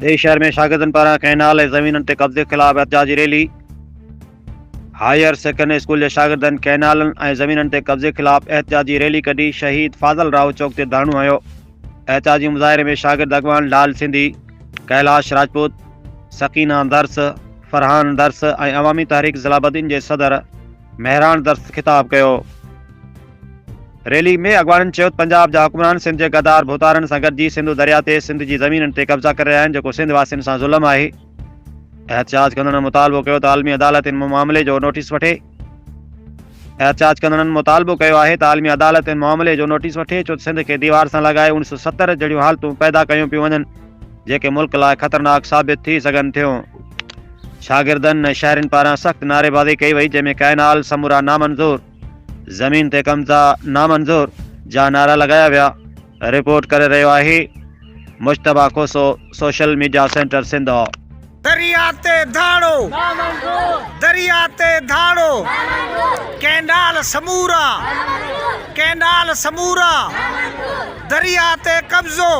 देश शहर में शागिर्दनि पारां कैनाल ऐं ज़मीननि ते कब्ज़े ख़िलाफ़ एहतजाजी रैली। हायर सेकेंडरी स्कूल जे शागिर्दनि कैनालनि ऐं ज़मीननि ते कब्ज़े ख़िलाफ़ एहतजाजी रैली कढी शहीद फाज़ल राव चौक ते धरणो हयो। एहतजाजी मुज़ाहिरे में शागिर्द अॻवान लाल सिंधी, कैलाश राजपूत, सकीना दर्स, फरहान दर्स ऐं अवामी तहरीक ज़िलाबद्दीन जे सदर महरान दर्स ख़िताब कयो। रैली में अॻवाननि चयो त पंजाब जा हुक्मरान सिंध जे गद्दार भूतारनि सां गॾिजी सिंधु दरिया ते सिंध जी ज़मीननि ते कब्ज़ा करे रहिया आहिनि, जेको सिंध वासियुनि सां ज़ुल्म आहे। एहतजाज कंदड़नि मुतालबो कयो त आलमी अदालत इन मामले जो नोटिस वठे। एहतजाज कंदड़नि मुतालबो कयो आहे त आलमी अदालत इन मामले जो नोटिस वठे, छो त सिंध खे दीवार सां लॻाए 1970 जहिड़ियूं हालतूं पैदा कयूं पियूं वञनि, जेके मुल्क लाइ ख़तरनाक साबित थी सघनि थियूं। शागिर्दनि ऐं शहरियुनि पारां सख़्त नारेबाज़ी कई वई, जंहिंमें कैनाल समूरा नामंज़ूर, ज़मीन ते कब्ज़ा नामंज़ूर जा नारा लगाया विया। रिपोर्ट करे रहियो आहे Mushtaba Khoso, social media centre Sindh. दरिया ते धाड़ो, दरिया ते धाड़ो, कैनाल समूरा, कैनाल समूरा, दरिया ते कब्ज़ो।